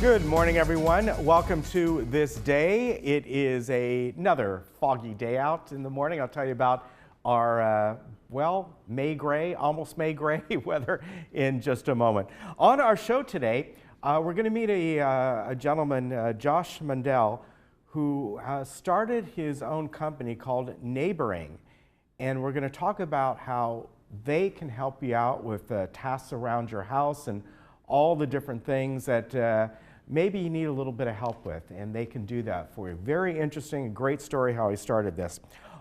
Good morning, everyone. Welcome to this day. It is another foggy day out in the morning. I'll tell you about our, May gray, almost May gray weather in just a moment. On our show today, we're going to meet a gentleman, Josh Mundell, who started his own company called Neighboring. And we're going to talk about how they can help you out with tasks around your house and all the different things that maybe you need a little bit of help with, and they can do that for you. Very interesting, great story how he started this.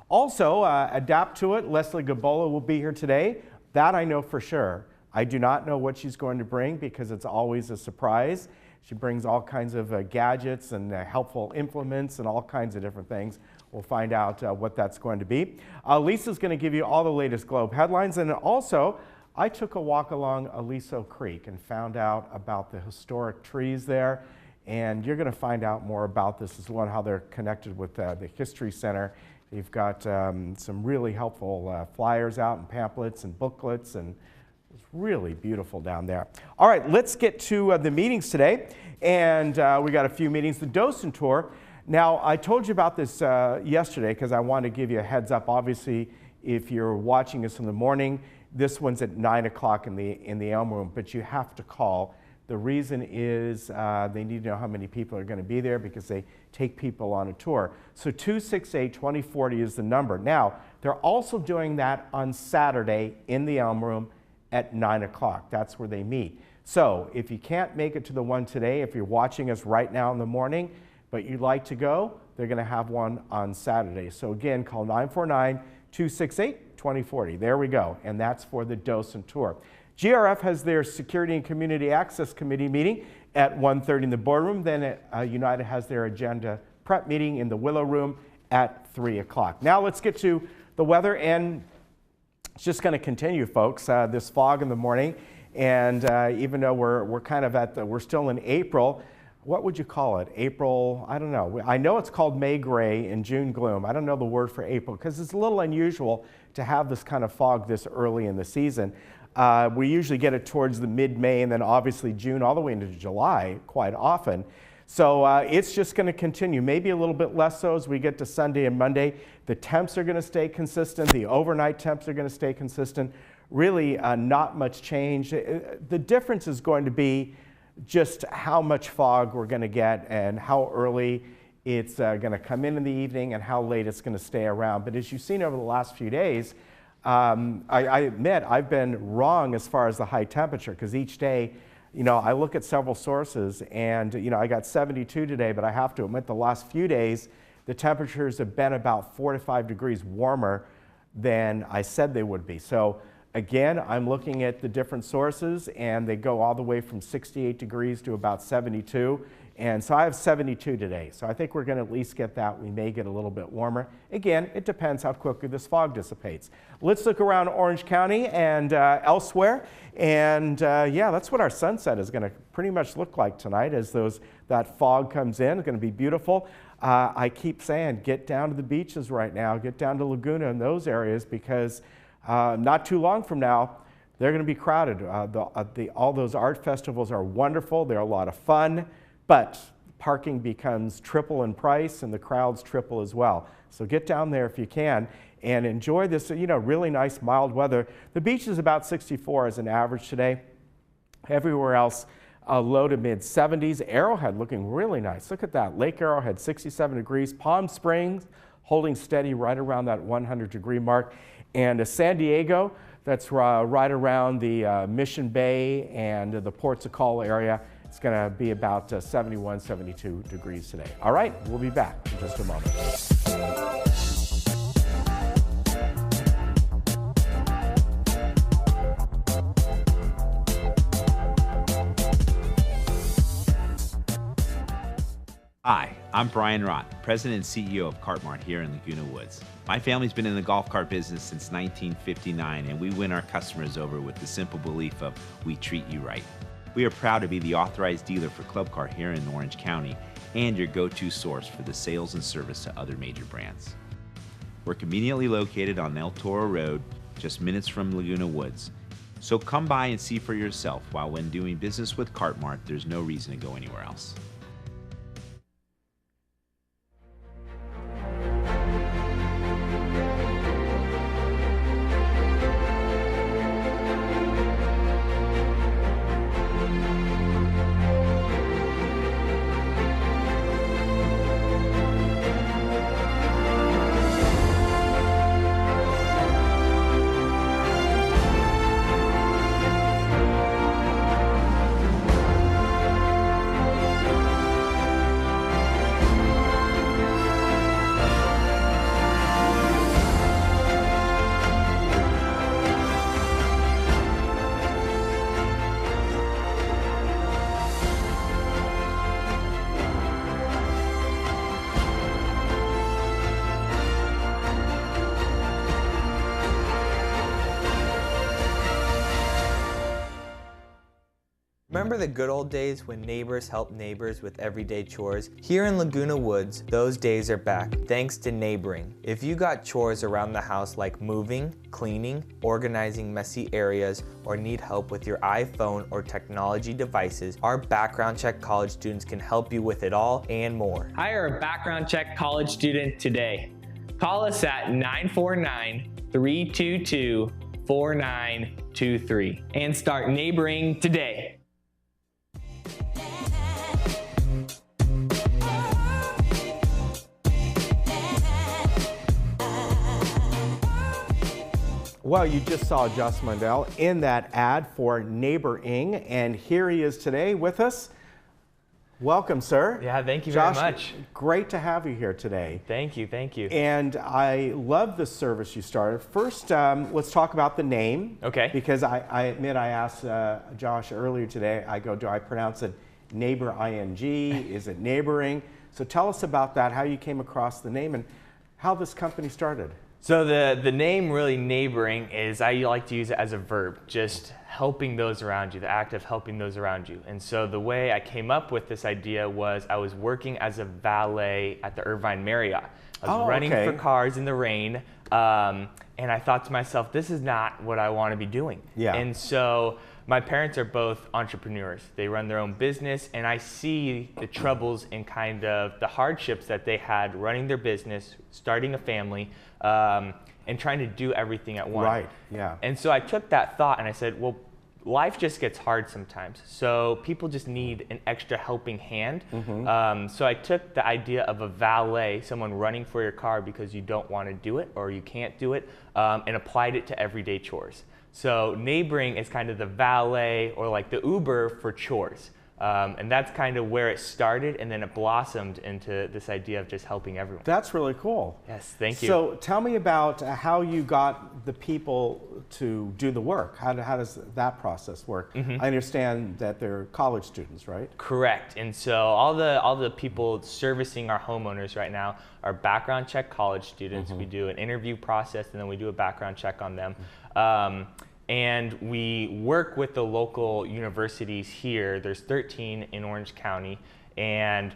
Also, adapt to it. Leslie Gabola will be here today. That I know for sure. I do not know what she's going to bring because it's always a surprise. She brings all kinds of gadgets and helpful implements and all kinds of different things. We'll find out what that's going to be. Lisa's going to give you all the latest Globe headlines, and also I took a walk along Aliso Creek and found out about the historic trees there, and you're going to find out more about this as well, how they're connected with the History Center. They've got some really helpful flyers out and pamphlets and booklets, and it's really beautiful down there. All right, let's get to the meetings today, and we got a few meetings. The Dawson Tour. Now, I told you about this yesterday because I want to give you a heads up. Obviously, if you're watching us in the morning, this one's at 9 o'clock in the Elm Room, but you have to call. The reason is they need to know how many people are going to be there because they take people on a tour. So 268-2040 is the number. Now, they're also doing that on Saturday in the Elm Room at 9 o'clock. That's where they meet. So if you can't make it to the one today, if you're watching us right now in the morning, but you'd like to go, they're going to have one on Saturday. So again, call 949-268-2040. There we go, and that's for the Dawson Tour. GRF has their Security and Community Access Committee meeting at 1:30 in the boardroom. Then United has their agenda prep meeting in the Willow Room at 3 o'clock. Now let's get to the weather, and it's just going to continue, folks. This fog in the morning, and even though we're kind of we're still in April. What would you call it? April, I don't know. I know it's called May gray and June gloom. I don't know the word for April because it's a little unusual to have this kind of fog this early in the season. We usually get it towards the mid-May and then obviously June all the way into July quite often. So it's just going to continue, maybe a little bit less so as we get to Sunday and Monday. The temps are going to stay consistent. The overnight temps are going to stay consistent. Really not much change. The difference is going to be just how much fog we're going to get and how early it's going to come in the evening and how late it's going to stay around. But as you've seen over the last few days, I admit I've been wrong as far as the high temperature because each day, I look at several sources and, I got 72 today, but I have to admit the last few days, the temperatures have been about 4 to 5 degrees warmer than I said they would be. So again, I'm looking at the different sources, and they go all the way from 68 degrees to about 72. And so I have 72 today. So I think we're going to at least get that. We may get a little bit warmer. Again, it depends how quickly this fog dissipates. Let's look around Orange County and elsewhere. And that's what our sunset is going to pretty much look like tonight as that fog comes in. It's going to be beautiful. I keep saying, get down to the beaches right now. Get down to Laguna and those areas because not too long from now, they're going to be crowded. All those art festivals are wonderful. They're a lot of fun, but parking becomes triple in price and the crowds triple as well. So get down there if you can and enjoy this, really nice mild weather. The beach is about 64 as an average today. Everywhere else, low to mid 70s. Arrowhead looking really nice. Look at that. Lake Arrowhead, 67 degrees. Palm Springs holding steady right around that 100-degree mark. And San Diego, that's right around the Mission Bay and the Port Sakala area. It's going to be about 71, 72 degrees today. All right, we'll be back in just a moment. Hi, I'm Brian Rott, President and CEO of Cart Mart here in Laguna Woods. My family's been in the golf cart business since 1959, and we win our customers over with the simple belief of we treat you right. We are proud to be the authorized dealer for Club Cart here in Orange County and your go-to source for the sales and service to other major brands. We're conveniently located on El Toro Road, just minutes from Laguna Woods. So come by and see for yourself, while when doing business with Cartmart, there's no reason to go anywhere else. Remember the good old days when neighbors helped neighbors with everyday chores? Here in Laguna Woods, those days are back, thanks to neighboring. If you got chores around the house like moving, cleaning, organizing messy areas, or need help with your iPhone or technology devices, our background check college students can help you with it all and more. Hire a background check college student today. Call us at 949-322-4923 and start neighboring today. Well, you just saw Josh Mundell in that ad for Neighboring, and here he is today with us. Welcome, sir. Yeah, thank you Josh, very much. Great to have you here today. Thank you, thank you. And I love the service you started. First, let's talk about the name. Okay. Because I admit I asked Josh earlier today, I go, do I pronounce it neighbor ing? Is it neighboring? So tell us about that, how you came across the name and how this company started. So the name really neighboring is, I like to use it as a verb, just helping those around you, the act of helping those around you. And so the way I came up with this idea was I was working as a valet at the Irvine Marriott. I was running for cars in the rain, and I thought to myself, this is not what I want to be doing. Yeah. And so my parents are both entrepreneurs. They run their own business, and I see the troubles and kind of the hardships that they had running their business, starting a family, and trying to do everything at once. Right, yeah. And so I took that thought and I said, well, life just gets hard sometimes. So people just need an extra helping hand. So I took the idea of a valet, someone running for your car because you don't want to do it or you can't do it, and applied it to everyday chores. So neighboring is kind of the valet or like the Uber for chores. And that's kind of where it started, and then it blossomed into this idea of just helping everyone. That's really cool. Yes, thank you. So tell me about how you got the people to do the work. How does that process work? I understand that they're college students, right? Correct. And so all the people servicing our homeowners right now are background check college students. We do an interview process, and then we do a background check on them. And we work with the local universities here. There's 13 in Orange County, and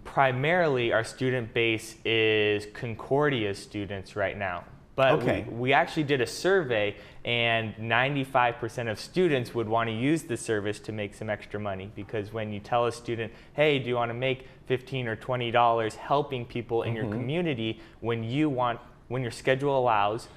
primarily our student base is Concordia students right now. But we actually did a survey, and 95% of students would want to use the service to make some extra money, because when you tell a student, hey, do you want to make $15 or $20 helping people in your community when your schedule allows,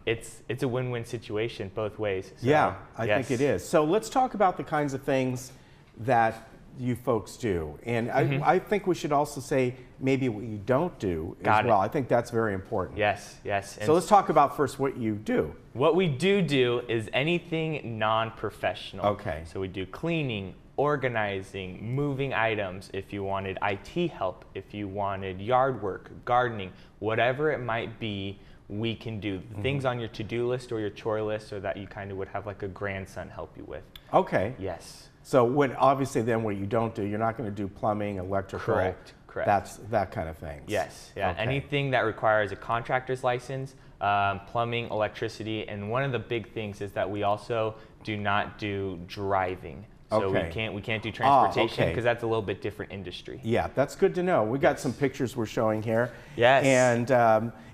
it's a win-win situation both ways. So, yeah, I think it is. So let's talk about the kinds of things that you folks do. And I think we should also say maybe what you don't do as well. I think that's very important. Yes, yes. So let's talk about first what you do. What we do is anything non-professional. Okay. So we do cleaning, organizing, moving items, if you wanted IT help, if you wanted yard work, gardening, whatever it might be, we can do things on your to-do list or your chore list, so that you kind of would have like a grandson help you with. Okay. Yes. So obviously then what you don't do, you're not going to do plumbing, electrical. Correct. That's that kind of thing. Yes. Yeah. Okay. Anything that requires a contractor's license, plumbing, electricity, and one of the big things is that we also do not do driving. So we can't do transportation, because that's a little bit different industry. Yeah, that's good to know. We got some pictures we're showing here. Yes. And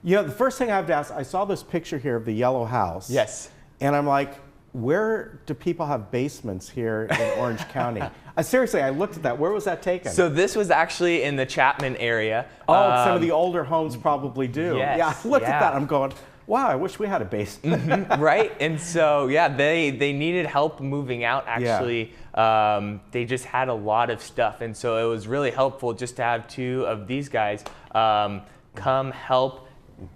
you know, the first thing I have to ask, I saw this picture here of the yellow house. Yes. And I'm like, where do people have basements here in Orange County? Seriously, I looked at that. Where was that taken? So this was actually in the Chapman area. Oh, some of the older homes probably do. Yes, Yeah, I looked at that. I'm going, wow, I wish we had a basement. Right? And so, yeah, they needed help moving out, actually. They just had a lot of stuff. And so it was really helpful just to have two of these guys come help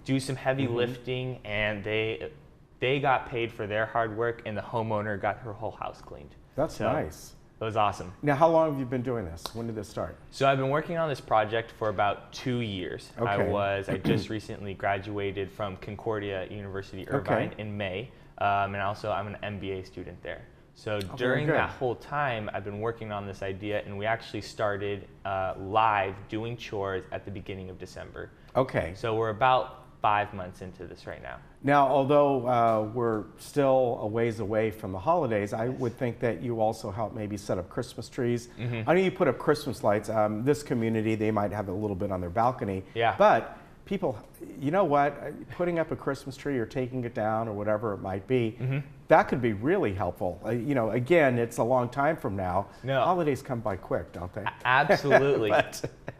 do some heavy lifting, and they got paid for their hard work, and the homeowner got her whole house cleaned. That's So nice. It was awesome. Now, how long have you been doing this? When did this start? So I've been working on this project for about 2 years. Okay. I just recently graduated from Concordia University Irvine in May, and also I'm an MBA student there. So during that whole time, I've been working on this idea, and we actually started live doing chores at the beginning of December. Okay. So we're about 5 months into this right now. Now, although we're still a ways away from the holidays, I would think that you also help maybe set up Christmas trees. I know you put up Christmas lights. This community, they might have a little bit on their balcony. Yeah. But people, you know what? Putting up a Christmas tree or taking it down or whatever it might be, that could be really helpful. You know, again, it's a long time from now. No. Holidays come by quick, don't they? Absolutely.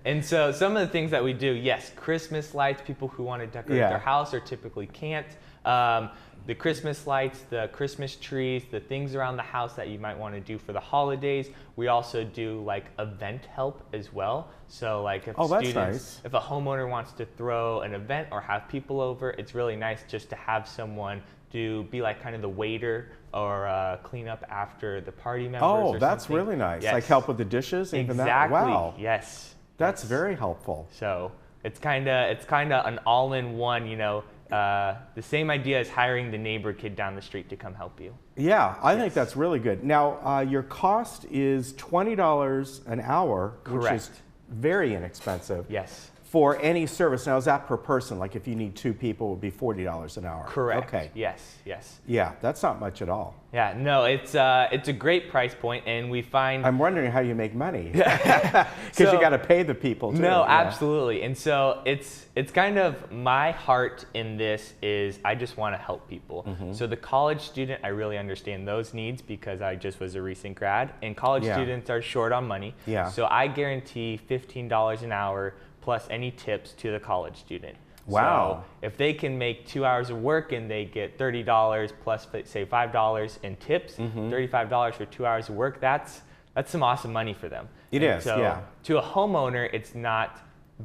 And so some of the things that we do, yes, Christmas lights, people who want to decorate their house or typically can't. The Christmas lights, the Christmas trees, the things around the house that you might want to do for the holidays. We also do like event help as well. So like if if a homeowner wants to throw an event or have people over, it's really nice just to have someone to be like kind of the waiter or clean up after the party members. Oh, or that's something. really nice. Yes. Like help with the dishes, even that? Exactly. Wow. Yes. That's very helpful. So it's kind of an all-in-one, you know, the same idea as hiring the neighbor kid down the street to come help you. Yeah, I think that's really good. Now, your cost is $20 an hour, which is very inexpensive. Yes. For any service. Now, is that per person? Like if you need 2 people, it would be $40 an hour. Correct. Okay. Yes, yes. Yeah, that's not much at all. Yeah, no, it's a great price point, and we find... I'm wondering how you make money. Because you got to pay the people too. No, absolutely. And so it's kind of my heart in this is I just want to help people. So the college student, I really understand those needs because I just was a recent grad, and college students are short on money. Yeah. So I guarantee $15 an hour plus any tips to the college student. Wow. So if they can make 2 hours of work and they get $30 plus say $5 in tips, $35 for 2 hours of work, that's some awesome money for them. It is, so yeah. To a homeowner, it's not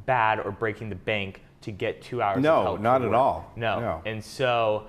bad or breaking the bank to get 2 hours of help. No, not at all. No. And so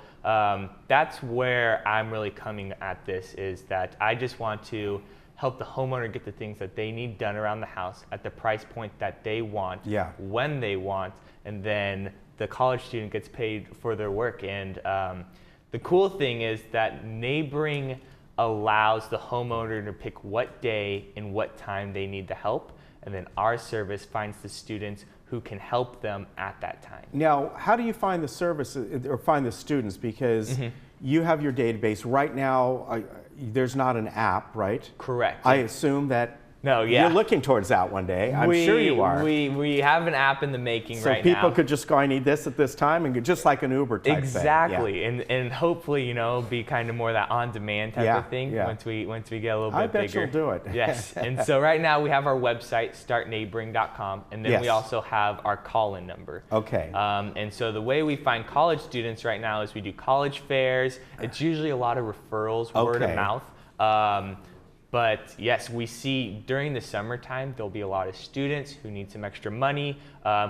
that's where I'm really coming at this, is that I just want to help the homeowner get the things that they need done around the house at the price point that they want, when they want, and then the college student gets paid for their work. And the cool thing is that neighboring allows the homeowner to pick what day and what time they need the help, and then our service finds the students who can help them at that time. Now, how do you find the service or find the students? Because you have your database. Right now, there's not an app, right? Correct. I assume that No, yeah. you're looking towards that one day. I'm sure you are. We have an app in the making right now. So people could just go, I need this at this time, and just like an Uber type exactly. thing. Yeah. And hopefully, you know, be kind of more of that on-demand type of thing once we get a little bit bigger. I bet you'll do it. Yes. And so right now we have our website, startneighboring.com, and then we also have our call-in number. Okay. And so the way we find college students right now is we do college fairs. It's usually a lot of referrals, word of mouth. But yes, we see during the summertime, there'll be a lot of students who need some extra money,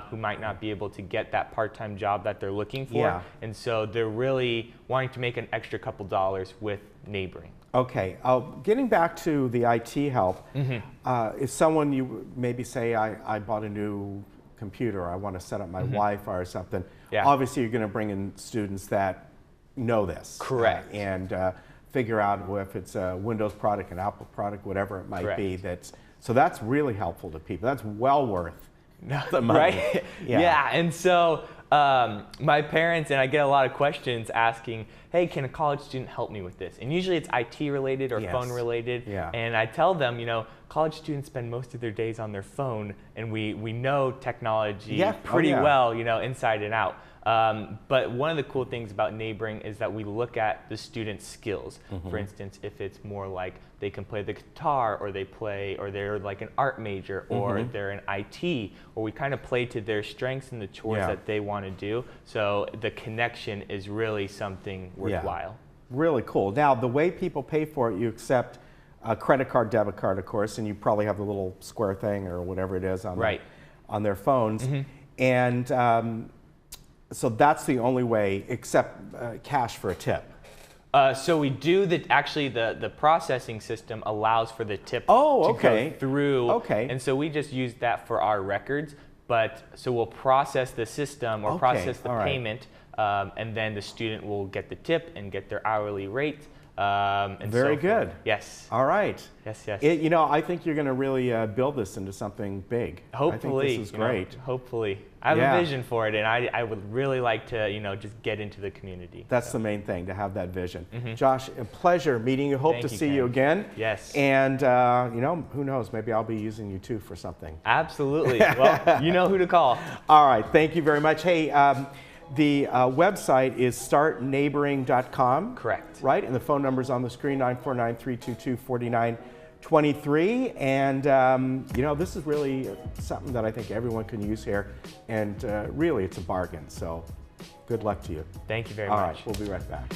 who might not be able to get that part-time job that they're looking for. Yeah. And so they're really wanting to make an extra couple dollars with neighboring. Okay, getting back to the IT help, if someone, you maybe say, I bought a new computer, I want to set up my Wi-Fi or something, obviously you're going to bring in students that know this. Correct. And figure out if it's a Windows product, an Apple product, whatever it might be. So that's really helpful to people. That's well worth the money. Right? Yeah. And so my parents, and I get a lot of questions asking, hey, can a college student help me with this? And usually it's IT related or phone related. And I tell them, you know, college students spend most of their days on their phone, and we know technology pretty well, you know, inside and out. But one of the cool things about neighboring is that we look at the students' skills. For instance, if it's more like they can play the guitar, or they're like an art major, or they're in IT, or we kind of play to their strengths and the chores that they want to do. So the connection is really something worthwhile. Really cool. Now, the way people pay for it, you accept a credit card, debit card, of course, and you probably have the little square thing or whatever it is on their phones. And so that's the only way, except cash for a tip. So we do actually the processing system allows for the tip to go through. And so we just use that for our records. But so we'll process the system or process the payment, and then the student will get the tip and get their hourly rate. And Very good. Yes. All right. Yes, yes. You know, I think you're going to really build this into something big. Hopefully. I think this is great. Hopefully. I have a vision for it, and I would really like to, just get into the community. That's the main thing, to have that vision. Josh, a pleasure meeting you. Hope to see you again. Yes. And, who knows, maybe I'll be using you too for something. Absolutely. Well, you know who to call. All right. Thank you very much. Hey, the website is startneighboring.com. Correct. Right? And the phone number is on the screen, 949-322-4923. And, this is really something that I think everyone can use here. And really, it's a bargain. So good luck to you. Thank you very much. All right. We'll be right back.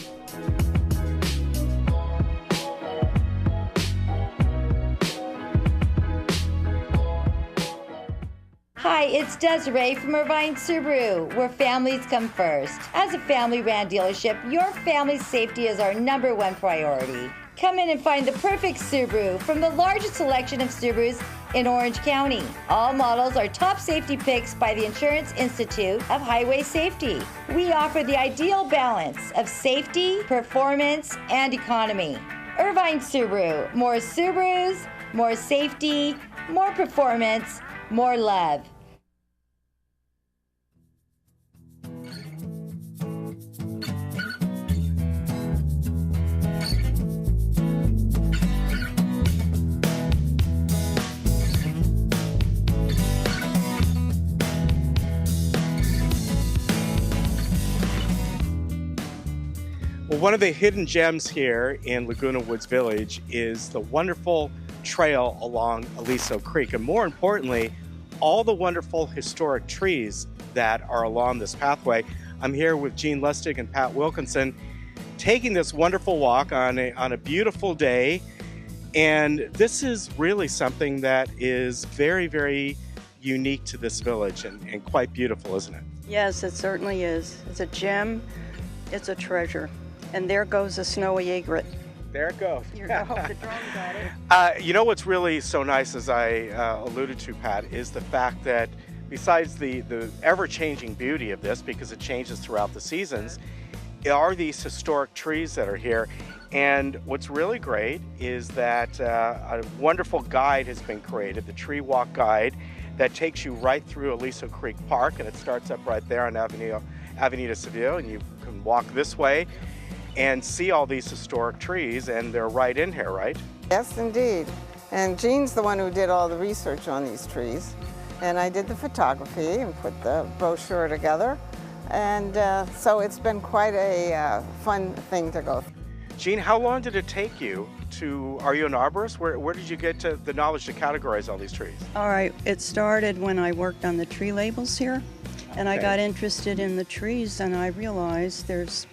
Hi, it's Desiree from Irvine Subaru, where families come first. As a family-ran dealership, your family's safety is our #1 priority. Come in and find the perfect Subaru from the largest selection of Subarus in Orange County. All models are top safety picks by the Insurance Institute of Highway Safety. We offer the ideal balance of safety, performance, and economy. Irvine Subaru, more Subarus, more safety, more performance, more love. Well, one of the hidden gems here in Laguna Woods Village is the wonderful trail along Aliso Creek, and more importantly, all the wonderful historic trees that are along this pathway. I'm here with Gene Lustig and Pat Wilkinson, taking this wonderful walk on a beautiful day, and this is really something that is very, very unique to this village and quite beautiful, isn't it? Yes, it certainly is. It's a gem, it's a treasure. And there goes a snowy egret. There it goes. The drone got it. You know what's really so nice, as I alluded to, Pat, is the fact that besides the ever-changing beauty of this, because it changes throughout the seasons, are these historic trees that are here. And what's really great is that a wonderful guide has been created, the Tree Walk Guide, that takes you right through Aliso Creek Park, and it starts up right there on Avenida Seville, and you can walk this way and see all these historic trees, and they're right in here, right? Yes, indeed. And Gene's the one who did all the research on these trees. And I did the photography and put the brochure together. And so it's been quite a fun thing to go through. Gene, how long did it take you to, are you an arborist? Where did you get to the knowledge to categorize all these trees? All right, it started when I worked on the tree labels here. And I got interested in the trees, and I realized there's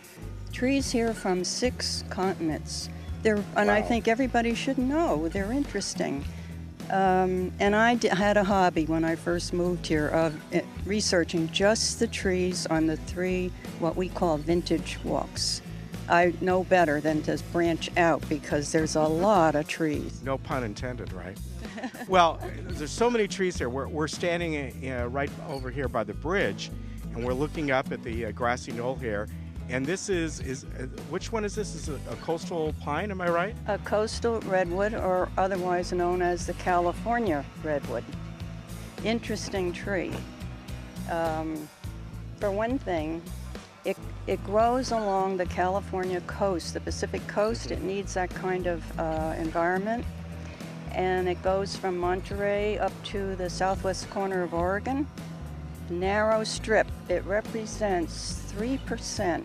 trees here from 6 continents. And I think everybody should know. They're interesting. And I had a hobby when I first moved here of researching just the trees on the 3 what we call vintage walks. I know better than to branch out because there's a lot of trees. No pun intended, right? Well, there's so many trees here. We're standing right over here by the bridge, and we're looking up at the grassy knoll here. And this is which one is this? Is it a coastal pine, am I right? A coastal redwood, or otherwise known as the California redwood. Interesting tree. For one thing, it grows along the California coast, the Pacific coast. It needs that kind of environment. And it goes from Monterey up to the southwest corner of Oregon. narrow strip. It represents 3%.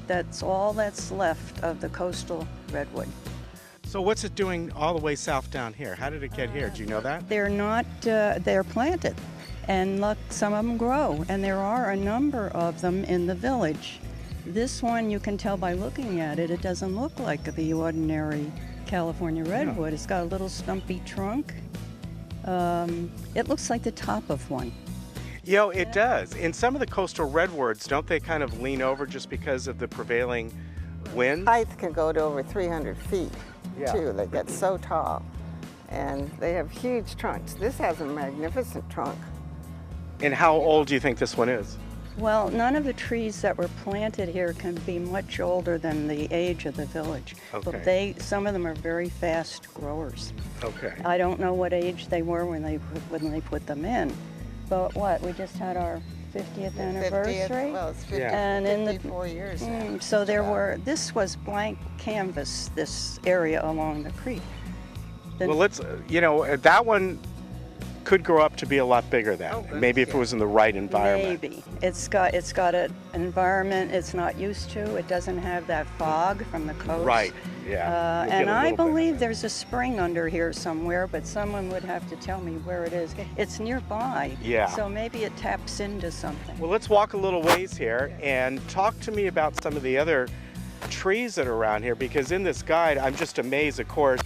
That's all that's left of the coastal redwood. So what's it doing all the way south down here? How did it get here? Do you know that? They're not, they're planted. And look, some of them grow, and there are a number of them in the village. This one, you can tell by looking at it, it doesn't look like the ordinary California redwood. No. It's got a little stumpy trunk. It looks like the top of one. You know, it does. In some of the coastal redwoods, don't they kind of lean over just because of the prevailing wind? Height can go to over 300 feet, too. They get so tall. And they have huge trunks. This has a magnificent trunk. And how old do you think this one is? Well, none of the trees that were planted here can be much older than the age of the village. Okay. But some of them are very fast growers. Okay. I don't know what age they were when they put them in. But what, we just had our 50th anniversary? 50th, well, it's 50, and 54 years now. So this was blank canvas, this area along the creek. Well, let's, that one could grow up to be a lot bigger then. Maybe if it was in the right environment. Maybe. It's got an environment it's not used to. It doesn't have that fog from the coast. Right, yeah. And I believe there's a spring under here somewhere, but someone would have to tell me where it is. It's nearby. Yeah. So maybe it taps into something. Well, let's walk a little ways here and talk to me about some of the other trees that are around here, because in this guide, I'm just amazed, of course.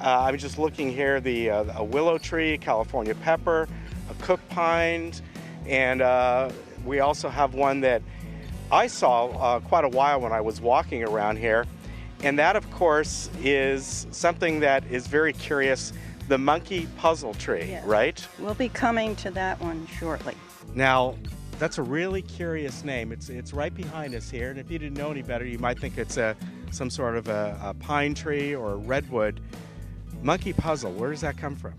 I'm just looking here, a willow tree, California pepper, a cook pine, and we also have one that I saw quite a while when I was walking around here. And that, of course, is something that is very curious, the monkey puzzle tree, Yes. right? We'll be coming to that one shortly. Now, that's a really curious name. It's right behind us here, and if you didn't know any better, you might think it's some sort of a pine tree or a redwood. Monkey puzzle, where does that come from?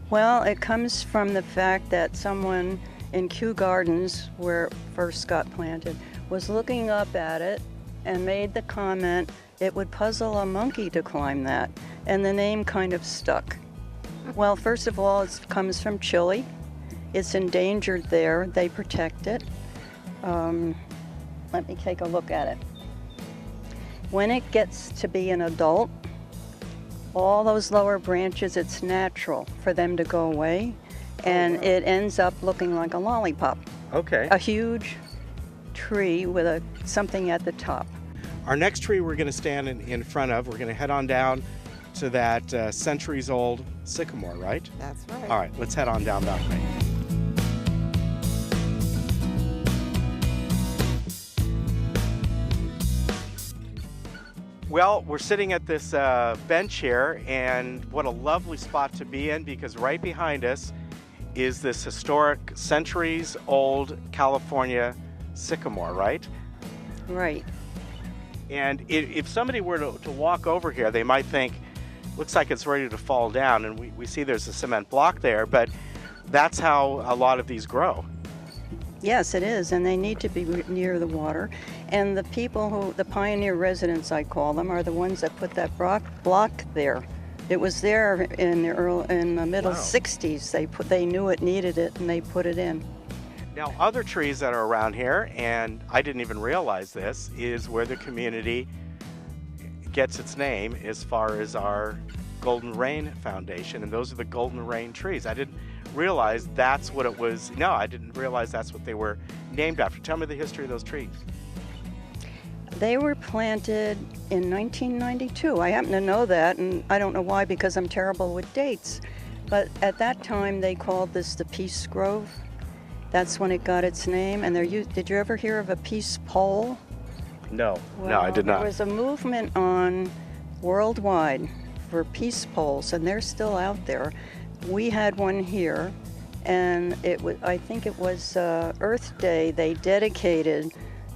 Well, it comes from the fact that someone in Kew Gardens, where it first got planted, was looking up at it and made the comment, it would puzzle a monkey to climb that, and the name kind of stuck. Well, first of all, it comes from Chile. It's endangered there. They protect it. Let me take a look at it. When it gets to be an adult, all those lower branches, it's natural for them to go away, and it ends up looking like a lollipop. Okay. A huge tree with something at the top. Our next tree we're going to stand in front of, we're going to head on down to that centuries-old sycamore, right? That's right. All right, let's head on down that way. Well, we're sitting at this bench here, and what a lovely spot to be in, because right behind us is this historic centuries-old California sycamore, right? Right. And if somebody were to walk over here, they might think, looks like it's ready to fall down, and we see there's a cement block there, but that's how a lot of these grow. Yes, it is, and they need to be near the water. And the people the pioneer residents, I call them, are the ones that put that block there. It was there in the middle 60s. They knew it needed it, and they put it in. Now, other trees that are around here, and I didn't even realize this, is where the community gets its name as far as our Golden Rain Foundation, and those are the Golden Rain trees. I didn't realize that's what it was. No, I didn't realize that's what they were named after. Tell me the history of those trees. They were planted in 1992. I happen to know that, and I don't know why, because I'm terrible with dates. But at that time, they called this the Peace Grove. That's when it got its name. And did you ever hear of a peace pole? No, Well, no, I did not. There was a movement on worldwide for peace poles, and they're still out there. We had one here, and I think it was Earth Day. They dedicated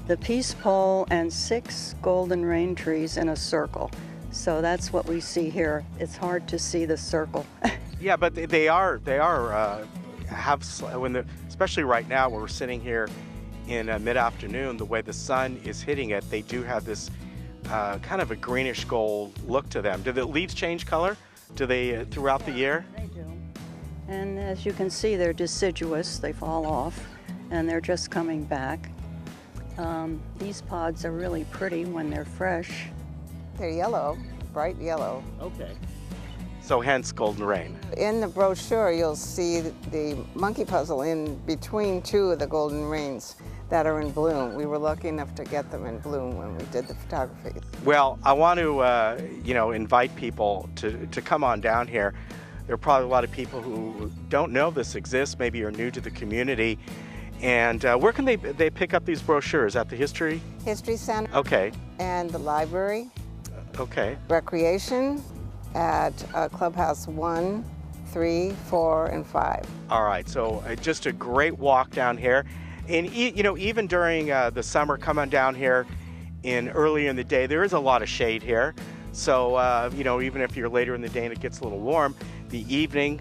the peace pole and 6 golden rain trees in a circle. So that's what we see here. It's hard to see the circle. Yeah, but especially right now where we're sitting here in mid-afternoon, the way the sun is hitting it, they do have this kind of a greenish gold look to them. Do the leaves change color? Do they throughout the year? They do. And as you can see, they're deciduous, they fall off, and they're just coming back. These pods are really pretty when they're fresh. They're yellow, bright yellow. Okay. So hence Golden Rain. In the brochure, you'll see the monkey puzzle in between two of the golden rains that are in bloom. We were lucky enough to get them in bloom when we did the photography. Well, I want to, invite people to come on down here. There are probably a lot of people who don't know this exists, maybe are new to the community. And where can they pick up these brochures? At the History Center. Okay. And the library. Okay. Recreation at Clubhouse 1, 3, 4, and 5. All right, so just a great walk down here. And even during the summer, come on down here early in the day, there is a lot of shade here. So, even if you're later in the day and it gets a little warm, the evening,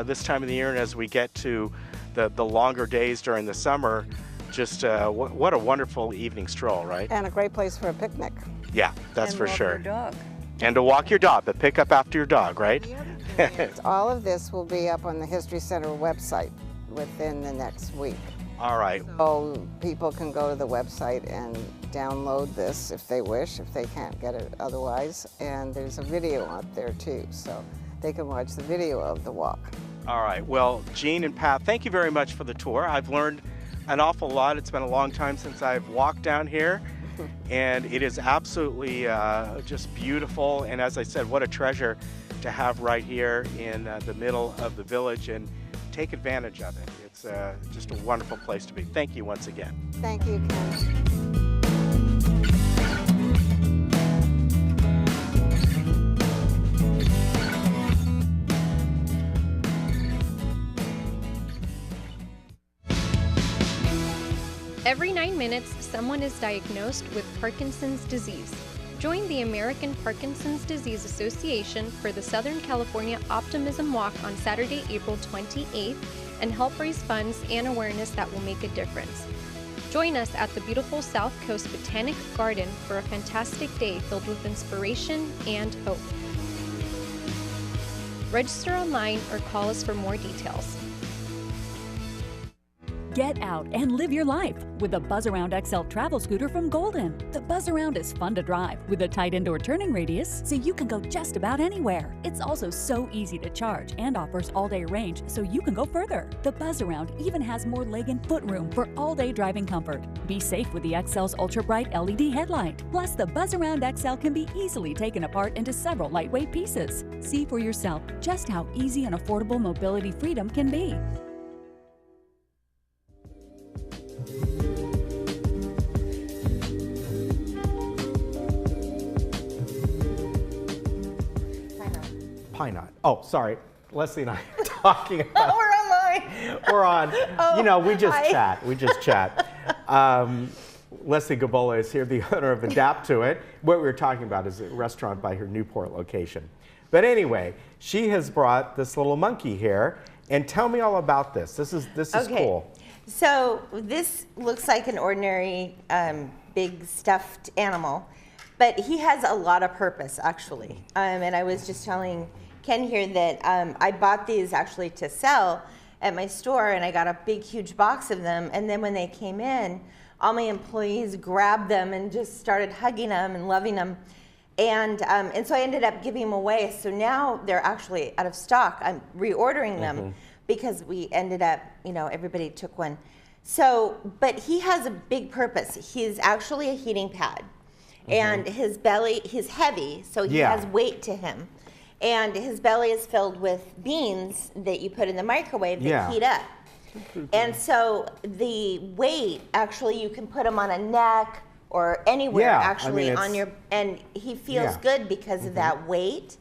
this time of the year, and as we get to the longer days during the summer, just what a wonderful evening stroll, right? And a great place for a picnic. Yeah, that's for sure. And walk your dog. And to walk your dog, but pick up after your dog, right? All of this will be up on the History Center website within the next week. All right. So people can go to the website and download this if they wish, if they can't get it otherwise. And there's a video up there too, so they can watch the video of the walk. All right. Well, Jean and Pat, thank you very much for the tour. I've learned an awful lot. It's been a long time since I've walked down here, and it is absolutely just beautiful. And as I said, what a treasure to have right here in the middle of the village, and take advantage of it. It's just a wonderful place to be. Thank you once again. Thank you, Ken. Every 9 minutes, someone is diagnosed with Parkinson's disease. Join the American Parkinson's Disease Association for the Southern California Optimism Walk on Saturday, April 28th, and help raise funds and awareness that will make a difference. Join us at the beautiful South Coast Botanic Garden for a fantastic day filled with inspiration and hope. Register online or call us for more details. Get out and live your life with the Buzz Around XL travel scooter from Golden. The Buzz Around is fun to drive with a tight indoor turning radius so you can go just about anywhere. It's also so easy to charge and offers all-day range so you can go further. The Buzz Around even has more leg and foot room for all-day driving comfort. Be safe with the XL's ultra-bright LED headlight. Plus, the Buzz Around XL can be easily taken apart into several lightweight pieces. See for yourself just how easy and affordable mobility freedom can be. Pine knot. Oh, sorry. Leslie and I are talking about. We're online. We're on. Oh, we just hi. chat. We just chat. Leslie Gabola is here, the owner of Adapt to It. What we were talking about is a restaurant by her Newport location. But anyway, she has brought this little monkey here, and tell me all about this. This is cool. So this looks like an ordinary big stuffed animal, but he has a lot of purpose actually. And I was just telling Ken here that I bought these actually to sell at my store, and I got a big huge box of them, and then when they came in, all my employees grabbed them and just started hugging them and loving them. And so I ended up giving them away. So now they're actually out of stock. I'm reordering them because we ended up, everybody took one. So, but he has a big purpose. He's actually a heating pad. And his belly, he's heavy, so he has weight to him. And his belly is filled with beans that you put in the microwave that heat up. And so the weight, actually, you can put him on a neck or anywhere on your, and he feels good because of that weight.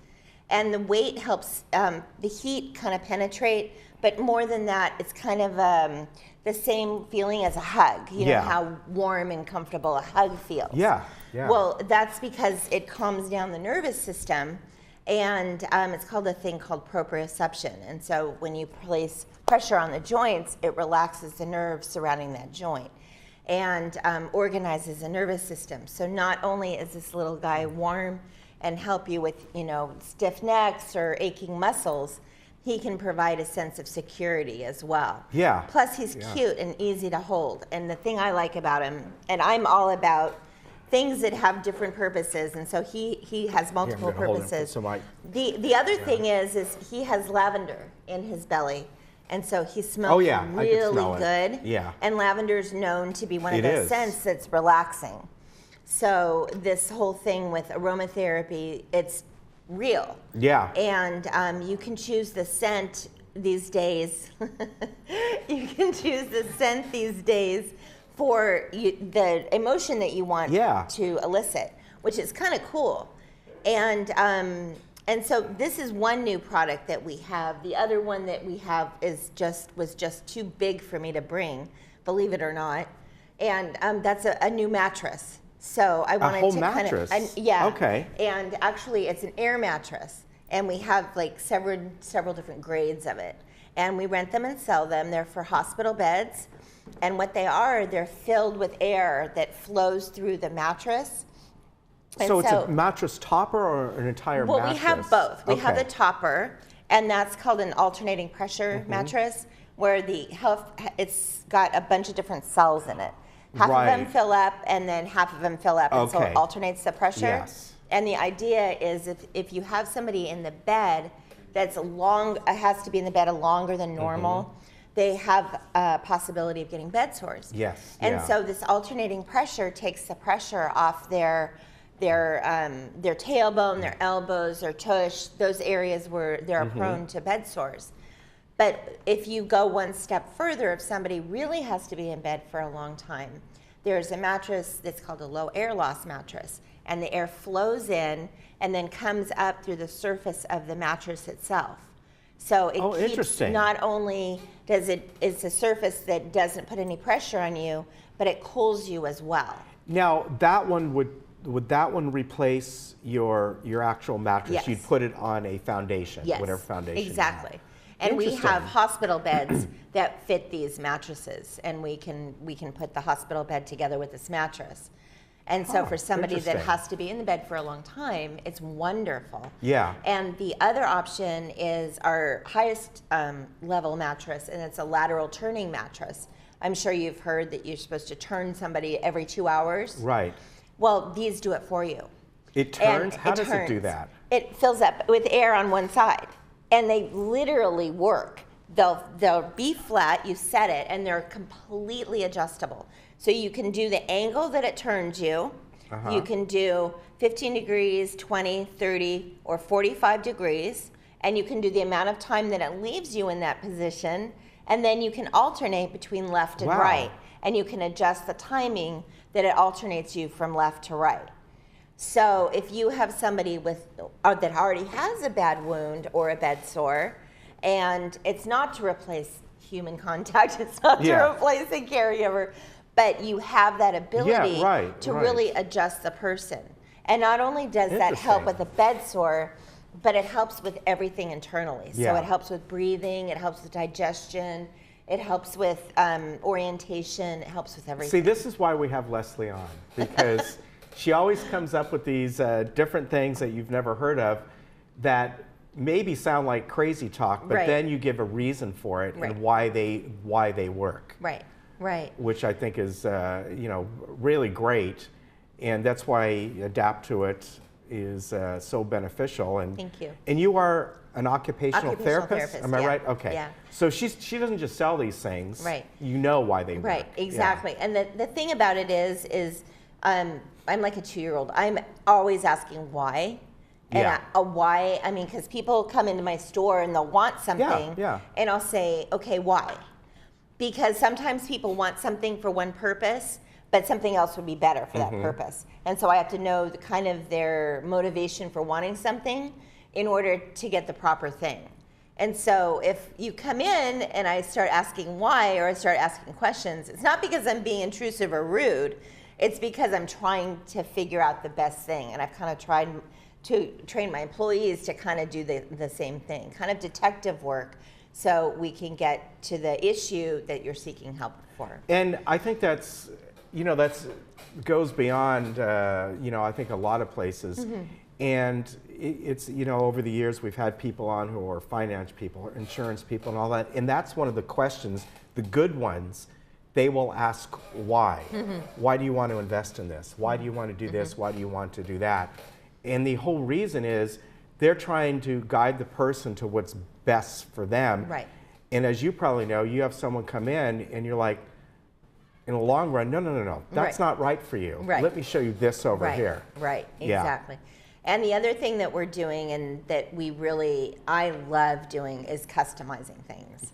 And the weight helps the heat kind of penetrate, but more than that, it's kind of the same feeling as a hug. You know how warm and comfortable a hug feels. Well, that's because it calms down the nervous system, and it's called a thing called proprioception. And so when you place pressure on the joints, it relaxes the nerves surrounding that joint and organizes the nervous system. So not only is this little guy warm and help you with, stiff necks or aching muscles, he can provide a sense of security as well. Yeah. Plus, he's cute and easy to hold. And the thing I like about him, and I'm all about things that have different purposes, and so he has multiple purposes. The other thing is he has lavender in his belly, and so he smells really good. Yeah. And lavender is known to be one of those scents that's relaxing. So this whole thing with aromatherapy, it's real. Yeah. And you can choose the scent these days. You can choose the scent these days for the emotion that you want to elicit, which is kind of cool. And so this is one new product that we have. The other one that we have was just too big for me to bring, believe it or not. And that's a new mattress. So I wanted to kind of Okay. And actually, it's an air mattress, and we have like several different grades of it, and we rent them and sell them. They're for hospital beds, and what they are, they're filled with air that flows through the mattress. And so it's a mattress topper or an entire mattress? Well, we have both. We have the topper, and that's called an alternating pressure mattress, where it's got a bunch of different cells in it. Half of them fill up, and then half of them fill up, and so it alternates the pressure. Yes. And the idea is if you have somebody in the bed that's has to be in the bed longer than normal, they have a possibility of getting bed sores. Yes. And so this alternating pressure takes the pressure off their tailbone, their elbows, their tush, those areas where they're prone to bed sores. But if you go one step further, if somebody really has to be in bed for a long time, there's a mattress that's called a low air loss mattress. And the air flows in and then comes up through the surface of the mattress itself. So it keeps, not only it's a surface that doesn't put any pressure on you, but it cools you as well. Now, that one would that one replace your actual mattress? Yes. You'd put it on a foundation, whatever foundation. Exactly. And we have hospital beds that fit these mattresses, and we can put the hospital bed together with this mattress. And so for somebody that has to be in the bed for a long time, it's wonderful. Yeah. And the other option is our highest level mattress, and it's a lateral turning mattress. I'm sure you've heard that you're supposed to turn somebody every 2 hours. Right. Well, these do it for you. It turns? How does it do that? It fills up with air on one side. And they literally work. They'll be flat, you set it, and they're completely adjustable. So you can do the angle that it turns you. You can do 15 degrees, 20, 30, or 45 degrees. And you can do the amount of time that it leaves you in that position. And then you can alternate between left and right. And you can adjust the timing that it alternates you from left to right. So if you have somebody that already has a bad wound or a bed sore, and it's not to replace human contact, it's not to replace a caregiver, but you have that ability to really adjust the person. And not only does that help with the bed sore, but it helps with everything internally. So it helps with breathing, it helps with digestion, it helps with orientation, it helps with everything. See, this is why we have Leslie on, because she always comes up with these different things that you've never heard of that maybe sound like crazy talk, but then you give a reason for it and why they work. Right, right. Which I think is really great, and that's why Adapt to It is so beneficial. And thank you. And you are an occupational therapist? Am I right? Okay. Yeah. So she doesn't just sell these things. Right. You know why they work. Right, exactly. And the thing about it is I'm like a 2-year-old. I'm always asking why. And why, I mean, because people come into my store and they'll want something. And I'll say, okay, why? Because sometimes people want something for one purpose, but something else would be better for that purpose. And so I have to know their motivation for wanting something in order to get the proper thing. And so if you come in and I start asking why, or I start asking questions, it's not because I'm being intrusive or rude. It's because I'm trying to figure out the best thing. And I've kind of tried to train my employees to kind of do the same thing, kind of detective work, so we can get to the issue that you're seeking help for. And I think that's goes beyond, I think a lot of places. And it's, you know, over the years we've had people on who are finance people, or insurance people and all that, and that's one of the questions, the good ones, they will ask why. Why do you want to invest in this? Why do you want to do this? Why do you want to do that? And the whole reason is they're trying to guide the person to what's best for them. Right. And as you probably know, you have someone come in and you're like, in the long run, no, that's not right for you. Right. Let me show you this over here. Right, Yeah. exactly. And the other thing that we're doing and that I love doing is customizing things.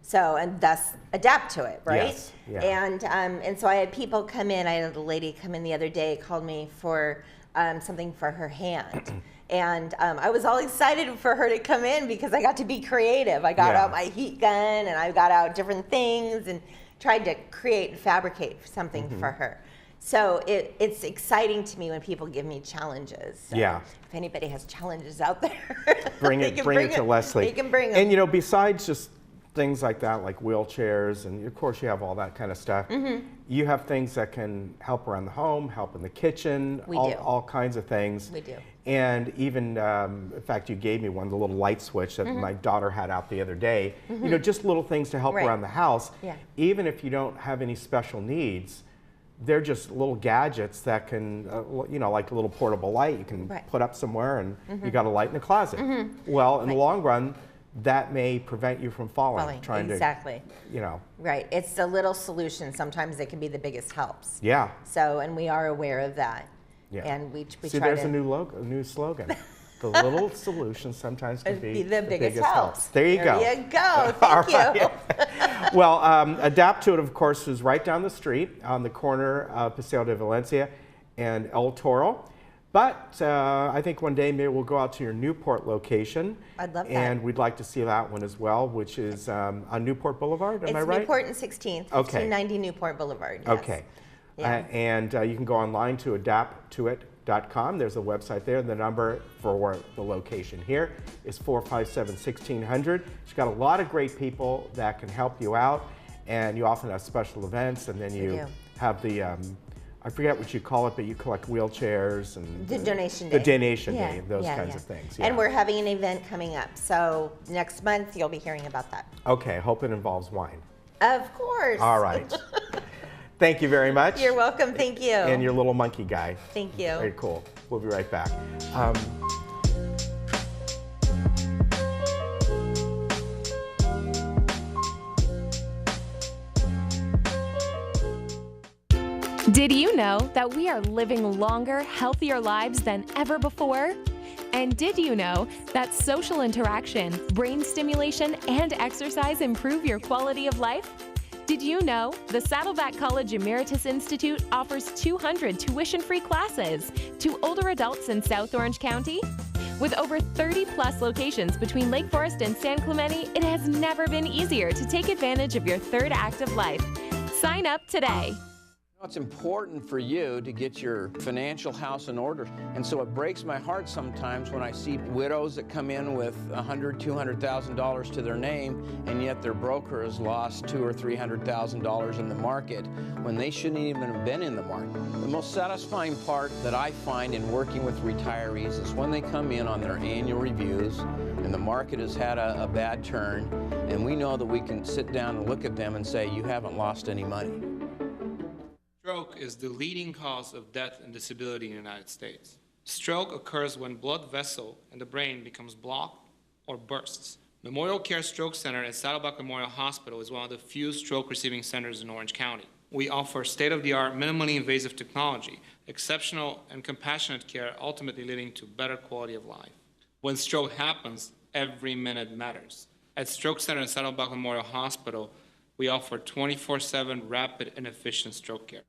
So, and thus adapt to it, right? Yes, yeah. And so I had people come in, I had a lady come in the other day, called me for something for her hand. And I was all excited for her to come in because I got to be creative. I got out my heat gun and I got out different things and tried to create and fabricate something for her. So it's exciting to me when people give me challenges. So Yeah. if anybody has challenges out there, Bring it to Leslie. They can bring them. And you know, besides just things like that, like wheelchairs, and of course you have all that kind of stuff, you have things that can help around the home, help in the kitchen, We do. all kinds of things. We do. And even, in fact, you gave me one, the little light switch that my daughter had out the other day. You know, just little things to help Right. around the house. Yeah. Even if you don't have any special needs, they're just little gadgets that can, you know, like a little portable light you can Right. put up somewhere and you got a light in the closet. Well, in the long run, that may prevent you from falling. Trying exactly. to, you know. Right. It's the little solution. Sometimes it can be the biggest helps. Yeah. So, and we are aware of that. Yeah. And we See, try there's to a new slogan. The little solution sometimes can be the biggest helps. There you go. There you go. All Thank you. right. Well, Adapt to It, of course, is right down the street on the corner of Paseo de Valencia and El Toro. But I think one day maybe we'll go out to your Newport location. I'd love that. And we'd like to see that one as well, which is on Newport Boulevard, am I It's right? Newport and 16th, Okay. 1590 Newport Boulevard. Yes. Okay. Yeah. And you can go online to adapttoit.com. There's a website there. The number for the location here is 457-1600. She's got a lot of great people that can help you out, and you often have special events, and then you do. have the, I forget what you call it, but you collect wheelchairs and The donation day. The donation Yeah, day, those yeah, kinds yeah. of things. And yeah. we're having an event coming up. So next month you'll be hearing about that. Okay, hope it involves wine. Of course. All right. Thank you very much. You're welcome. Thank you. And your little monkey guy. Thank you. Very cool. We'll be right back. Did you know that we are living longer, healthier lives than ever before? And did you know that social interaction, brain stimulation, and exercise improve your quality of life? Did you know the Saddleback College Emeritus Institute offers 200 tuition-free classes to older adults in South Orange County? With over 30-plus locations between Lake Forest and San Clemente, it has never been easier to take advantage of your third act of life. Sign up today. It's important for you to get your financial house in order. And so it breaks my heart sometimes when I see widows that come in with $100,000, $200,000 to their name, and yet their broker has lost $200,000 or $300,000 in the market when they shouldn't even have been in the market. The most satisfying part that I find in working with retirees is when they come in on their annual reviews and the market has had a bad turn, and we know that we can sit down and look at them and say, you haven't lost any money. Stroke is the leading cause of death and disability in the United States. Stroke occurs when blood vessel in the brain becomes blocked or bursts. Memorial Care Stroke Center at Saddleback Memorial Hospital is one of the few stroke receiving centers in Orange County. We offer state-of-the-art, minimally invasive technology, exceptional and compassionate care, ultimately leading to better quality of life. When stroke happens, every minute matters. At Stroke Center at Saddleback Memorial Hospital, we offer 24/7 rapid and efficient stroke care.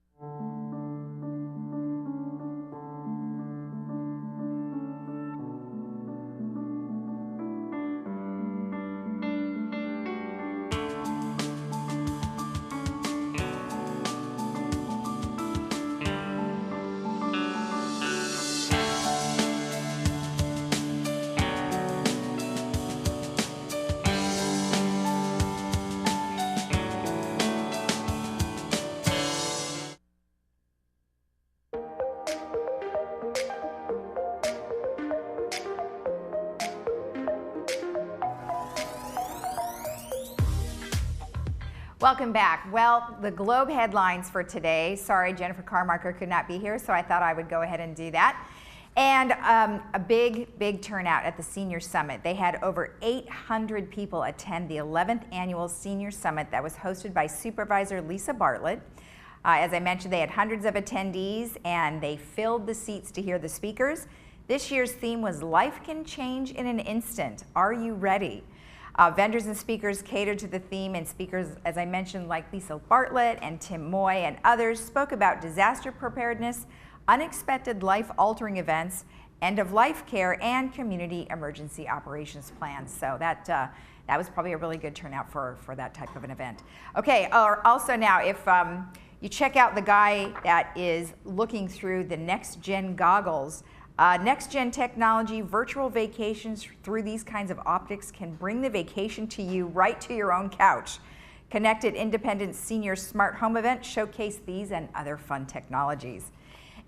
Welcome back. Well, the Globe headlines for today. Sorry, Jennifer Carmarker could not be here, so I thought I would go ahead and do that. And a big turnout at the Senior Summit. They had over 800 people attend the 11th annual Senior Summit that was hosted by Supervisor Lisa Bartlett. As I mentioned, they had hundreds of attendees and they filled the seats to hear the speakers. This year's theme was Life Can Change in an Instant. Are you ready? Vendors and speakers catered to the theme, and speakers, as I mentioned, like Lisa Bartlett and Tim Moy and others, spoke about disaster preparedness, unexpected life-altering events, end-of-life care, and community emergency operations plans. So that was probably a really good turnout for that type of an event. Okay, also now, if you check out the guy that is looking through the next-gen goggles, next-gen technology, virtual vacations through these kinds of optics can bring the vacation to you right to your own couch. Connected Independent Senior Smart Home event showcase these and other fun technologies.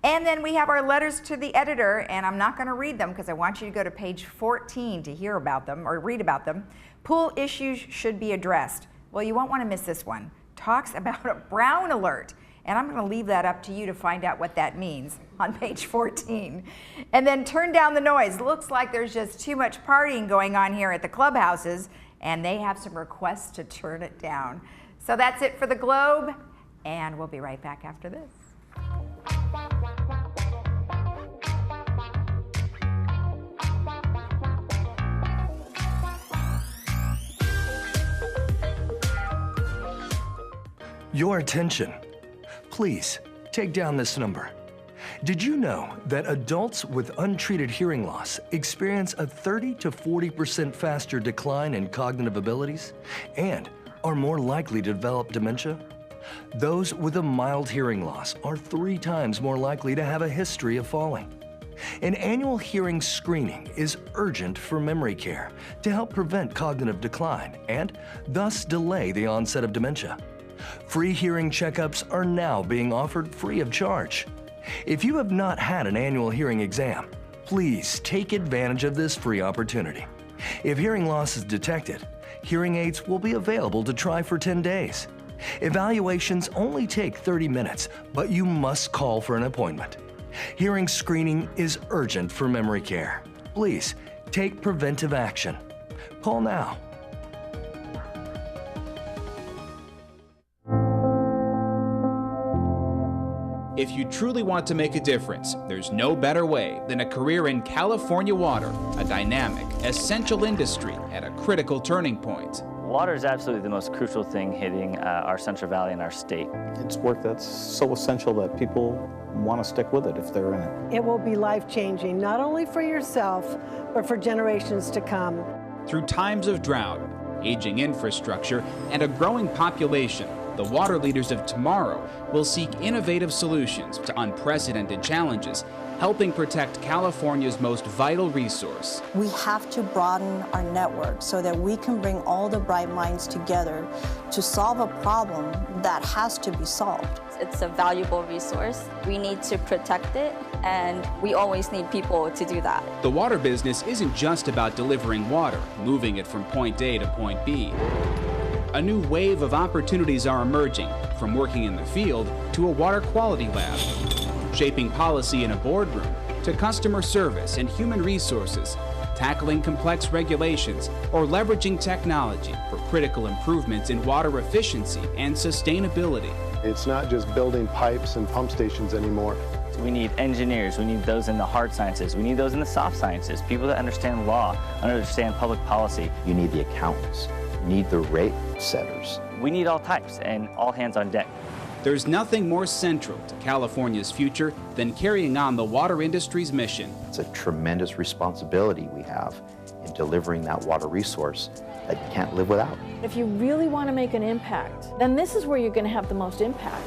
And then we have our letters to the editor, and I'm not going to read them because I want you to go to page 14 to hear about them or read about them. Pool issues should be addressed. Well, you won't want to miss this one. Talks about a brown alert. And I'm going to leave that up to you to find out what that means on page 14. And then turn down the noise. Looks like there's just too much partying going on here at the clubhouses, and they have some requests to turn it down. So that's it for the Globe, and we'll be right back after this. Your attention. Please take down this number. Did you know that adults with untreated hearing loss experience a 30 to 40% faster decline in cognitive abilities and are more likely to develop dementia? Those with a mild hearing loss are 3 times more likely to have a history of falling. An annual hearing screening is urgent for memory care to help prevent cognitive decline and thus delay the onset of dementia. Free hearing checkups are now being offered free of charge. If you have not had an annual hearing exam, please take advantage of this free opportunity. If hearing loss is detected, hearing aids will be available to try for 10 days. Evaluations only take 30 minutes, but you must call for an appointment. Hearing screening is urgent for memory care. Please take preventive action. Call now. If you truly want to make a difference, there's no better way than a career in California water, a dynamic, essential industry at a critical turning point. Water is absolutely the most crucial thing hitting our Central Valley and our state. It's work that's so essential that people want to stick with it if they're in it. It will be life-changing, not only for yourself, but for generations to come. Through times of drought, aging infrastructure, and a growing population, the water leaders of tomorrow will seek innovative solutions to unprecedented challenges, helping protect California's most vital resource. We have to broaden our network so that we can bring all the bright minds together to solve a problem that has to be solved. It's a valuable resource. We need to protect it, and we always need people to do that. The water business isn't just about delivering water, moving it from point A to point B. A new wave of opportunities are emerging, from working in the field to a water quality lab, shaping policy in a boardroom to customer service and human resources, tackling complex regulations, or leveraging technology for critical improvements in water efficiency and sustainability. It's not just building pipes and pump stations anymore. We need engineers, we need those in the hard sciences, we need those in the soft sciences, people that understand law, understand public policy. You need the accountants, you need the rate setters. We need all types and all hands on deck. There's nothing more central to California's future than carrying on the water industry's mission. It's a tremendous responsibility we have in delivering that water resource that you can't live without. If you really want to make an impact, then this is where you're going to have the most impact.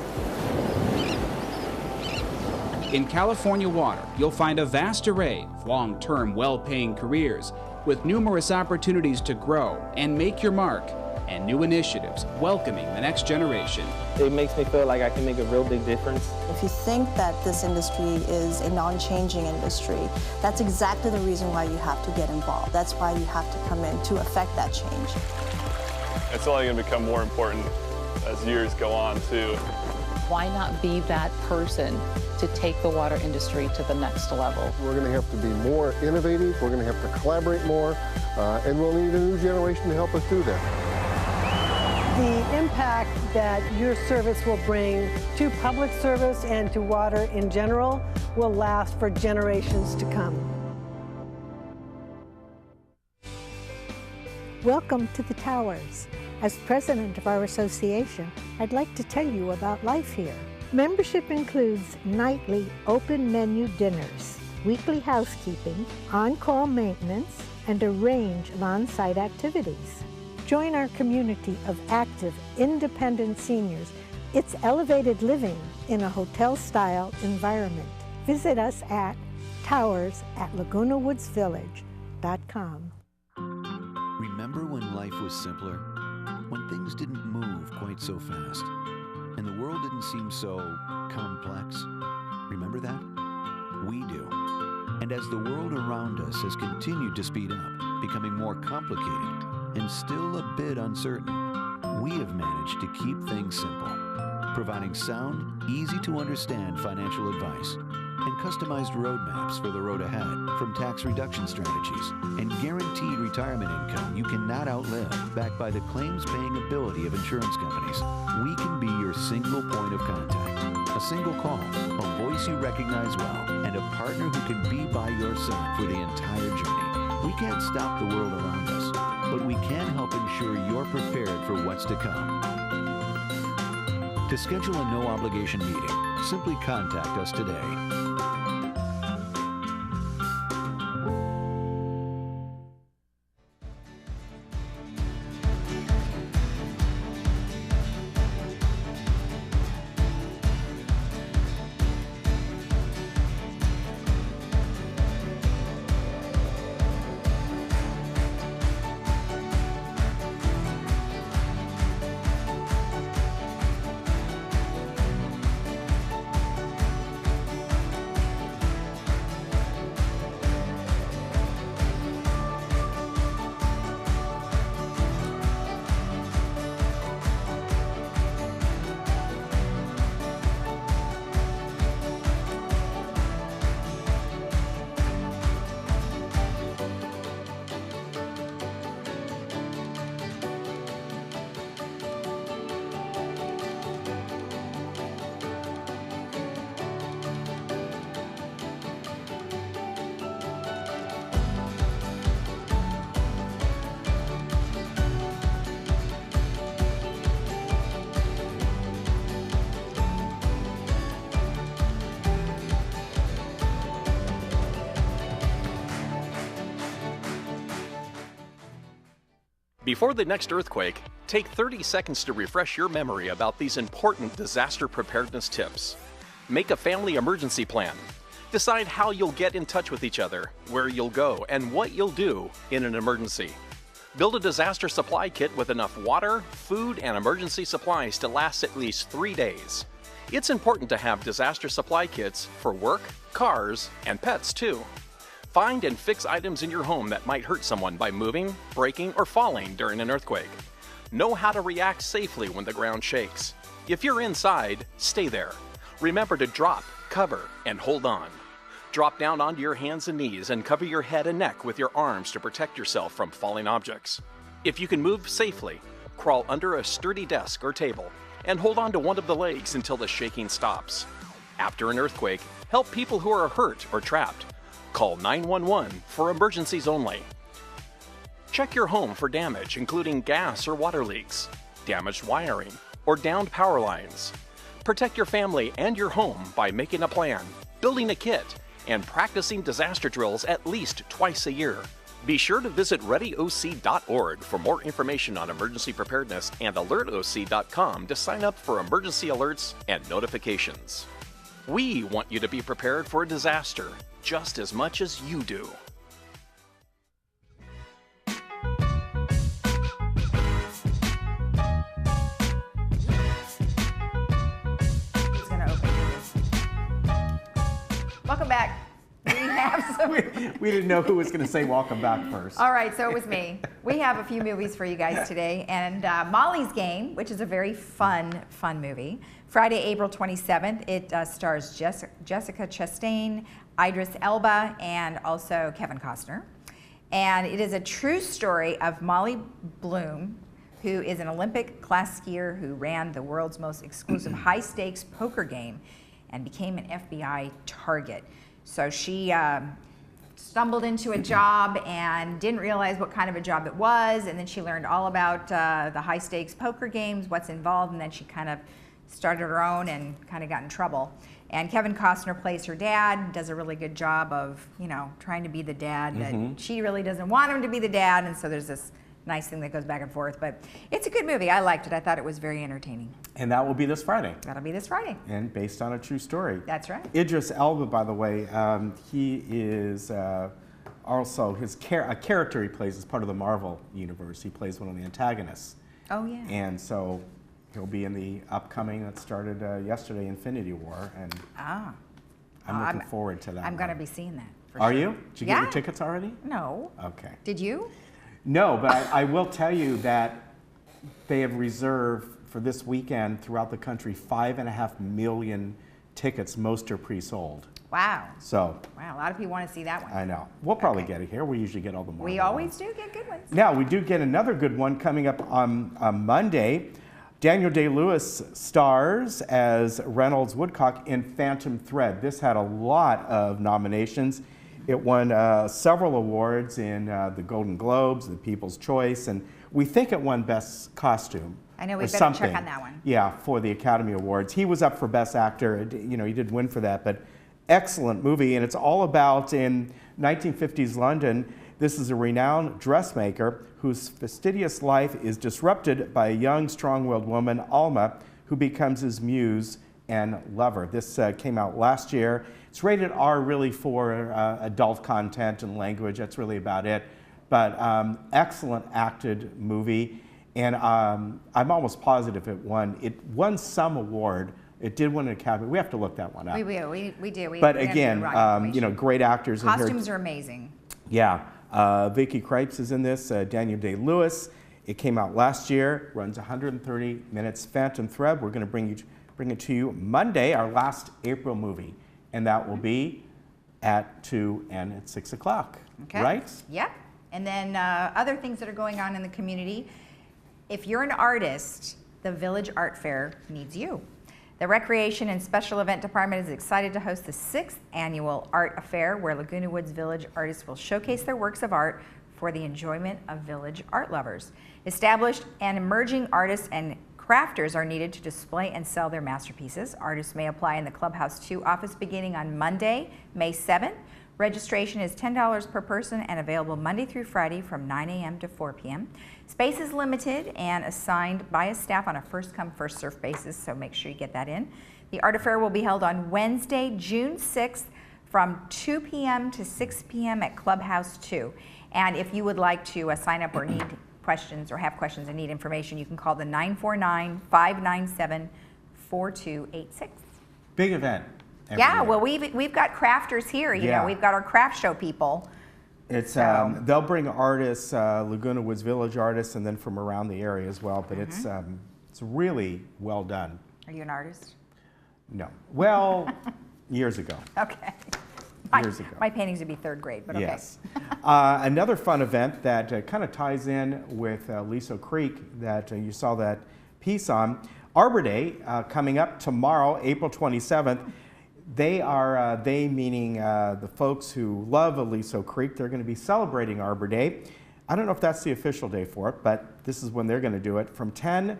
In California water, you'll find a vast array of long-term, well-paying careers with numerous opportunities to grow and make your mark, and new initiatives welcoming the next generation. It makes me feel like I can make a real big difference. If you think that this industry is a non-changing industry, that's exactly the reason why you have to get involved. That's why you have to come in to affect that change. It's only going to become more important as years go on too. Why not be that person to take the water industry to the next level? We're going to have to be more innovative, we're going to have to collaborate more, and we'll need a new generation to help us do that. The impact that your service will bring to public service and to water in general will last for generations to come. Welcome to the Towers. As president of our association, I'd like to tell you about life here. Membership includes nightly open menu dinners, weekly housekeeping, on-call maintenance, and a range of on-site activities. Join our community of active, independent seniors. It's elevated living in a hotel-style environment. Visit us at towers@lagunawoodsvillage.com. Remember when life was simpler? When things didn't move quite so fast, and the world didn't seem so complex? Remember that? We do. And as the world around us has continued to speed up, becoming more complicated and still a bit uncertain, we have managed to keep things simple, providing sound, easy to understand financial advice and customized roadmaps for the road ahead, from tax reduction strategies and guaranteed retirement income you cannot outlive, backed by the claims-paying ability of insurance companies. We can be your single point of contact, a single call, a voice you recognize well, and a partner who can be by your side for the entire journey. We can't stop the world around us, but we can help ensure you're prepared for what's to come. To schedule a no-obligation meeting, simply contact us today. Before the next earthquake, take 30 seconds to refresh your memory about these important disaster preparedness tips. Make a family emergency plan. Decide how you'll get in touch with each other, where you'll go, and what you'll do in an emergency. Build a disaster supply kit with enough water, food, and emergency supplies to last at least 3 days. It's important to have disaster supply kits for work, cars, and pets too. Find and fix items in your home that might hurt someone by moving, breaking, or falling during an earthquake. Know how to react safely when the ground shakes. If you're inside, stay there. Remember to drop, cover, and hold on. Drop down onto your hands and knees and cover your head and neck with your arms to protect yourself from falling objects. If you can move safely, crawl under a sturdy desk or table and hold on to one of the legs until the shaking stops. After an earthquake, help people who are hurt or trapped. Call 911 for emergencies only. Check your home for damage, including gas or water leaks, damaged wiring, or downed power lines. Protect your family and your home by making a plan, building a kit, and practicing disaster drills at least twice a year. Be sure to visit ReadyOC.org for more information on emergency preparedness and AlertOC.com to sign up for emergency alerts and notifications. We want you to be prepared for a disaster just as much as you do. Welcome back. We have We didn't know who was going to say welcome back first. All right, so it was me. We have a few movies for you guys today. And Molly's Game, which is a very fun movie. Friday, April 27th. It stars Jessica Chastain, Idris Elba, and also Kevin Costner. And it is a true story of Molly Bloom, who is an Olympic class skier who ran the world's most exclusive high-stakes poker game and became an FBI target. So she stumbled into a job and didn't realize what kind of a job it was, and then she learned all about the high-stakes poker games, what's involved, and then she kind of started her own and kind of got in trouble. And Kevin Costner plays her dad, does a really good job of, you know, trying to be the dad that she really doesn't want him to be the dad, and so there's this nice thing that goes back and forth. But it's a good movie. I liked it. I thought it was very entertaining. And that will be this Friday. That'll be this Friday. And based on a true story. That's right. Idris Elba, by the way, he is also a character he plays as part of the Marvel universe. He plays one of the antagonists. Oh, yeah. And so he'll be in the upcoming that started yesterday, Infinity War. And I'm looking forward to that. I'm going to be seeing that. Are you? Did you get your tickets already? No. Okay. Did you? No, but I will tell you that they have reserved for this weekend throughout the country 5.5 million tickets. Most are pre-sold. Wow. So. Wow, a lot of people want to see that one. I know. We'll probably get it here. We usually get all the more. We always do get good ones. Now, we do get another good one coming up on Monday. Daniel Day-Lewis stars as Reynolds Woodcock in Phantom Thread. This had a lot of nominations. It won several awards in the Golden Globes, the People's Choice, and we think it won Best Costume. I know, we better check on that one. Yeah, for the Academy Awards. He was up for Best Actor. You know, he did win for that, but excellent movie. And it's all about, in 1950s London, this is a renowned dressmaker whose fastidious life is disrupted by a young, strong-willed woman, Alma, who becomes his muse and lover. This came out last year. It's rated R really for adult content and language. That's really about it. But excellent acted movie. And I'm almost positive it won some award. It did win an Academy. We have to look that one up. We do. But again, you know, great actors. Costumes are amazing. Yeah. Vicky Krieps is in this, Daniel Day-Lewis. It came out last year, runs 130 minutes. Phantom Thread, we're going to bring it to you Monday, our last April movie. And that will be at 2 and at 6 o'clock, right? Yep. And then other things that are going on in the community. If you're an artist, the Village Art Fair needs you. The Recreation and Special Event Department is excited to host the 6th annual Art Affair, where Laguna Woods Village artists will showcase their works of art for the enjoyment of village art lovers. Established and emerging artists and crafters are needed to display and sell their masterpieces. Artists may apply in the Clubhouse 2 office beginning on Monday, May 7th. Registration is $10 per person and available Monday through Friday from 9 a.m. to 4 p.m. Space is limited and assigned by a staff on a first-come, first-served basis, so make sure you get that in. The Art Affair will be held on Wednesday, June 6th from 2 p.m. to 6 p.m. at Clubhouse 2. And if you would like to sign up or need questions or have questions and need information, you can call the 949-597-4286. Big event. Yeah, well, we've got crafters here. You know, we've got our craft show people. It's they'll bring artists, Laguna Woods Village artists, and then from around the area as well. But it's really well done. Are you an artist? No. Well, years ago. Okay. Years ago. My paintings would be 3rd grade, but okay. Yes. Another fun event that kind of ties in with Liso Creek that you saw that piece on. Arbor Day coming up tomorrow, April 27th. They meaning the folks who love Aliso Creek, they're going to be celebrating Arbor Day. I don't know if that's the official day for it, but this is when they're going to do it. From 10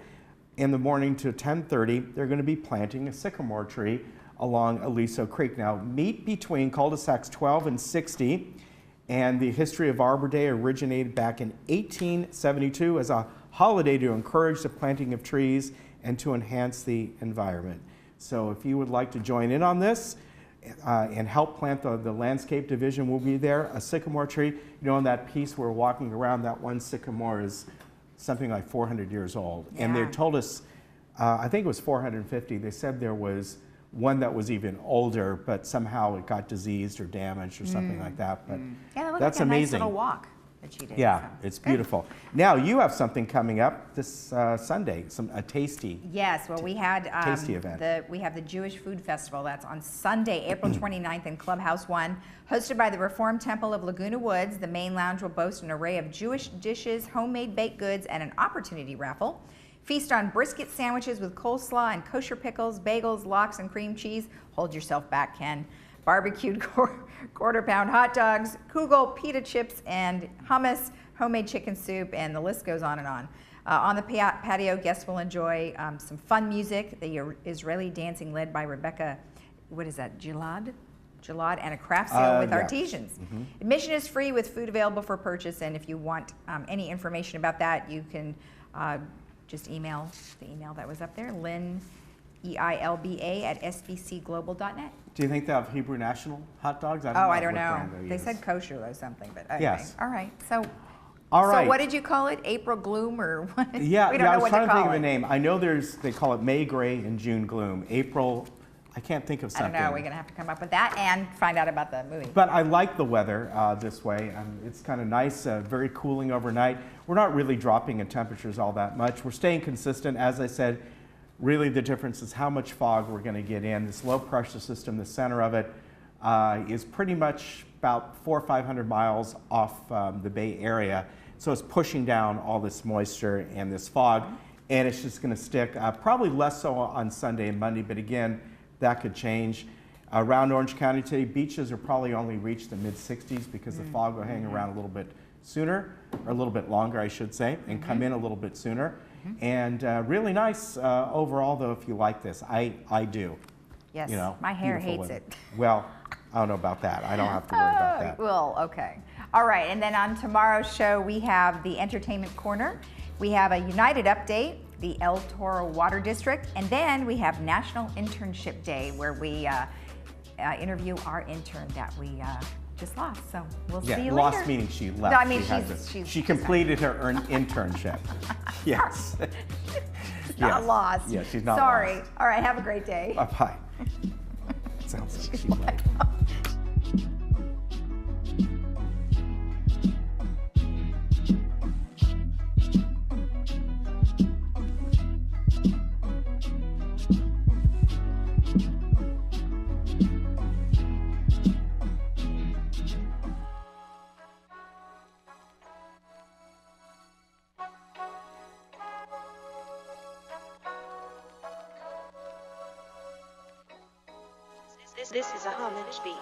in the morning to 10:30, they're going to be planting a sycamore tree along Aliso Creek. Now, meet between cul-de-sacs 12 and 60, and the history of Arbor Day originated back in 1872 as a holiday to encourage the planting of trees and to enhance the environment. So if you would like to join in on this and help plant the landscape division, will be there. A sycamore tree, you know, in that piece we're walking around, that one sycamore is something like 400 years old. Yeah. And they told us, I think it was 450, they said there was one that was even older, but somehow it got diseased or damaged or something like that. But Yeah, that looked that's like a nice amazing. little walk that you did. Yeah, so. it's beautiful. Now you have something coming up this Sunday, a tasty. Yes, well, we had tasty event. we have the Jewish Food Festival. That's on Sunday, April 29th in Clubhouse 1, hosted by the Reformed Temple of Laguna Woods. The main lounge will boast an array of Jewish dishes, homemade baked goods, and an opportunity raffle. Feast on brisket sandwiches with coleslaw and kosher pickles, bagels, lox, and cream cheese. Hold yourself back, Ken. Barbecued quarter-pound hot dogs, kugel pita chips, and hummus, homemade chicken soup, and the list goes on and on. On the patio, guests will enjoy some fun music, the Israeli dancing led by Rebecca, what is that, Gilad, and a craft sale with artisans. Admission is free with food available for purchase, and if you want any information about that, you can just email the email that was up there, Lynn, EILBA at sbcglobal.net. Do you think they have Hebrew National hot dogs? I don't know. They said kosher or something, but okay. Yes. All right. So, all right. So what did you call it? April gloom or what? Yeah, we don't know I was what trying to think call of a it. name. I know they call it May gray and June gloom. April, I can't think of I something. don't know. We're going to have to come up with that and find out about the movie. But I like the weather this way. It's kind of nice, very cooling overnight. We're not really dropping in temperatures all that much. We're staying consistent. As I said, really the difference is how much fog we're going to get in. This low pressure system, the center of it, is pretty much about 400 or 500 miles off the Bay Area. So it's pushing down all this moisture and this fog, and it's just going to stick. Probably less so on Sunday and Monday, but again, that could change. Around Orange County today, beaches are probably only reach the mid-60s because the fog will hang around a little bit sooner, or a little bit longer, I should say, and come in a little bit sooner. And really nice overall, though, if you like this. I do. Yes, you know, my hair hates weather. it. Well, I don't know about that. I don't have to worry about that. Well, okay. All right, and then on tomorrow's show, we have the Entertainment Corner. We have a United update, the El Toro Water District, and then we have National Internship Day, where we interview our intern that we just lost. So we'll see you later. Lost meaning she left. No, I mean she completed her internship. Yes. She's not lost. Yeah, she's not Sorry. lost. All right, have a great day. Bye-bye. Sounds like she's late. This is a homage beat.